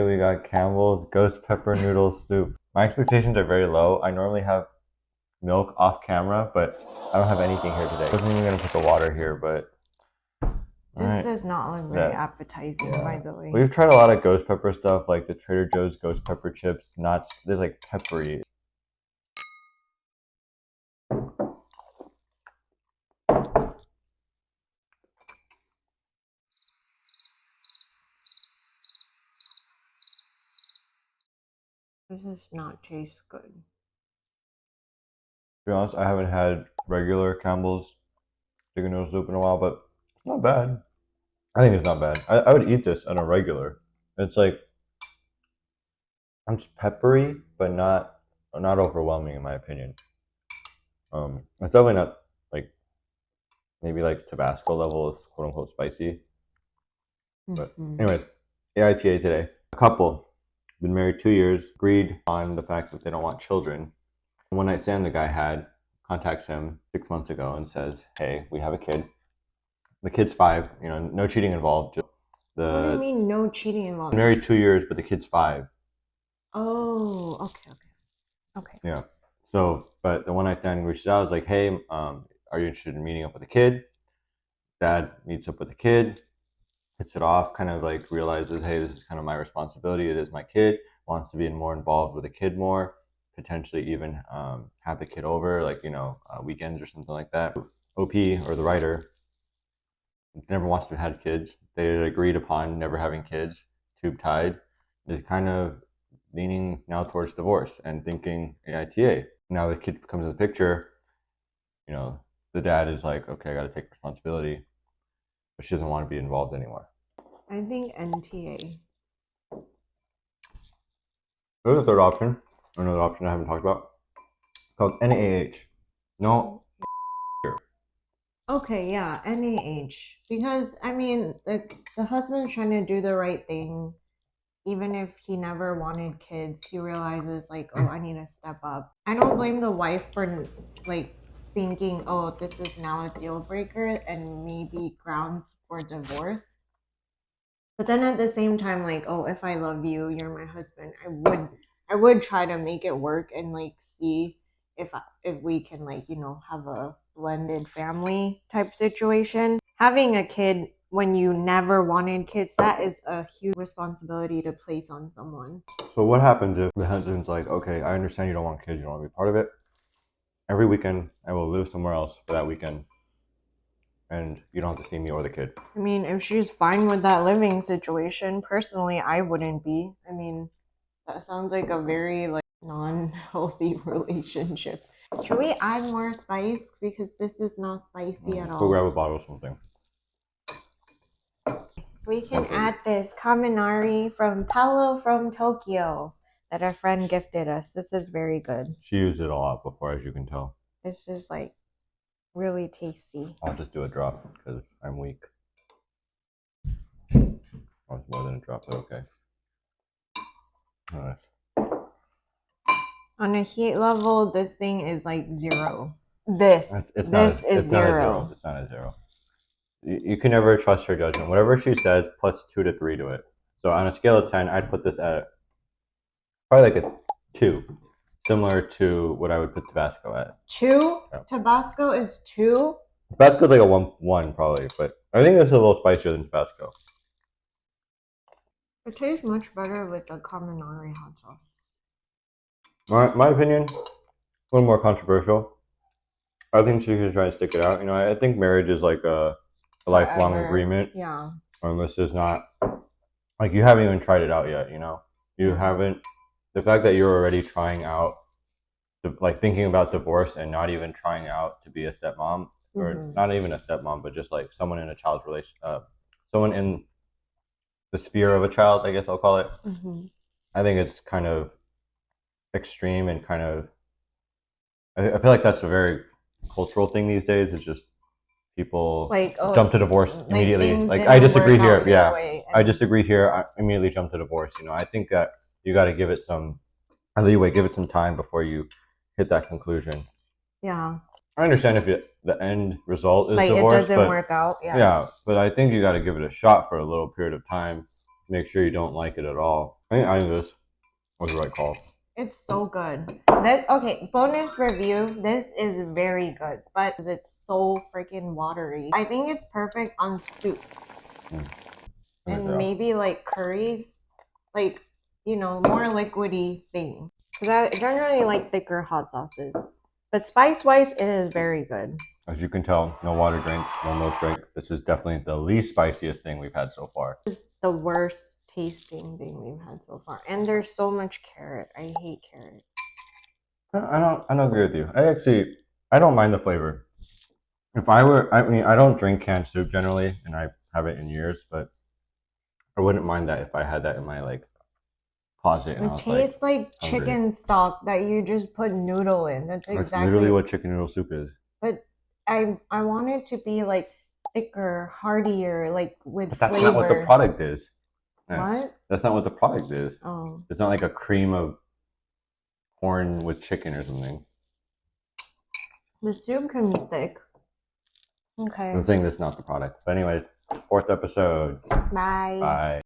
We got Campbell's ghost pepper noodle soup. My expectations are very low. I normally have milk off camera, but I don't have anything here today. I wasn't even gonna put the water here, but this does not look very appetizing, by the way. We've tried a lot of ghost pepper stuff, like the Trader Joe's ghost pepper chips. They're like peppery. This does not taste good. To be honest, I haven't had regular Campbell's chicken noodle soup in a while, but it's not bad. I think it's not bad. I would eat this on a regular. It's like, it's peppery, but not overwhelming in my opinion. It's definitely not like maybe like Tabasco level is quote unquote spicy. But anyways, AITA today. A couple been married 2 years, agreed on the fact that they don't want children. One night stand the guy had contacts him 6 months ago and says, "Hey, we have a kid. The kid's 5. You know, no cheating involved. What do you mean no cheating involved? Married 2 years, but the kid's 5. Oh, okay. Yeah. So, but the one night stand reached out, was like, "Hey, are you interested in meeting up with the kid?" Dad meets up with the kid, hits it off, kind of like realizes, hey, this is kind of my responsibility. It is my kid. Wants to be more involved with the kid more, potentially even have the kid over, like, you know, weekends or something like that. OP, or the writer, never wants to have kids. They had agreed upon never having kids, tube tied. Is kind of leaning now towards divorce and thinking AITA. Now the kid comes in the picture, you know, the dad is like, okay, I got to take responsibility, but she doesn't want to be involved anymore. I think NTA. There's a third option, another option I haven't talked about, called NAH. No. Okay, yeah, NAH. Because, I mean, the husband's trying to do the right thing. Even if he never wanted kids, he realizes, like, oh, I need to step up. I don't blame the wife for, like, thinking, oh, this is now a deal breaker and maybe grounds for divorce. But then at the same time, like, oh, if I love you, you're my husband, I would try to make it work and, like, see if we can, like, you know, have a blended family type situation. Having a kid when you never wanted kids, that is a huge responsibility to place on someone. So what happens if the husband's like, okay, I understand you don't want kids, you don't want to be part of it. Every weekend, I will live somewhere else for that weekend, and you don't have to see me or the kid. I mean, if she's fine with that living situation, personally, I wouldn't be. I mean, that sounds like a very, like, non-healthy relationship. Should we add more spice? Because this is not spicy at all. Go grab a bottle of something. We can add this kaminari from Paolo from Tokyo that a friend gifted us. This is very good. She used it a lot before, as you can tell. This is like really tasty. I'll just do a drop because I'm weak. Oh, it's more than a drop, but okay. Nice. On a heat level, this thing is like 0. This is 0. It's not a 0. You can never trust her judgment. Whatever she says, plus 2 to 3 to it. So on a scale of 10, I'd put this at probably like a 2, similar to what I would put Tabasco at. 2? Yeah. Tabasco is 2? Tabasco is like a 1 probably, but I think this is a little spicier than Tabasco. It tastes much better with the kaminari hot sauce. My opinion, a little more controversial. I think she should try and stick it out. You know, I think marriage is like a lifelong agreement. Yeah. This is not, like, you haven't even tried it out yet, you know? You haven't, the fact that you're already trying out, like, thinking about divorce and not even trying out to be a stepmom, or not even a stepmom, but just like someone in a child's relation, someone in the sphere of a child, I guess I'll call it. I think it's kind of extreme and kind of, I feel like that's a very cultural thing these days. It's just people like, jump to divorce immediately. Like, I disagree here. Yeah, I disagree here. I immediately jump to divorce. You know, I think that you got to give it some leeway, give it some time before you hit that conclusion. Yeah. I understand if the end result is like divorce, it doesn't work out. Yeah, but I think you got to give it a shot for a little period of time. Make sure you don't like it at all. I think adding this was the right call. It's so good. Okay, bonus review. This is very good, but it's so freaking watery. I think it's perfect on soups and maybe like curries, like, you know, more liquidy thing. Because I generally like thicker hot sauces, but spice wise, it is very good. As you can tell, no water drink, no milk drink. This is definitely the least spiciest thing we've had so far. This is the worst tasting thing we've had so far, and there's so much carrot. I hate carrot. I don't agree with you. I don't mind the flavor. If I were, I mean, I don't drink canned soup generally, and I haven't in years, but I wouldn't mind that if I had that in my like closet and I It was tastes like hungry. chicken stock that you just put noodle in. That's exactly literally what chicken noodle soup is. But I want it to be like thicker, heartier, like with But that's flavor. not what the product is. Yeah. What? That's not what the product is. Oh, It's not like a cream of corn with chicken or something. the soup can be thick. Okay. I'm saying that's not the product. But anyways, 4th episode. Bye. Bye.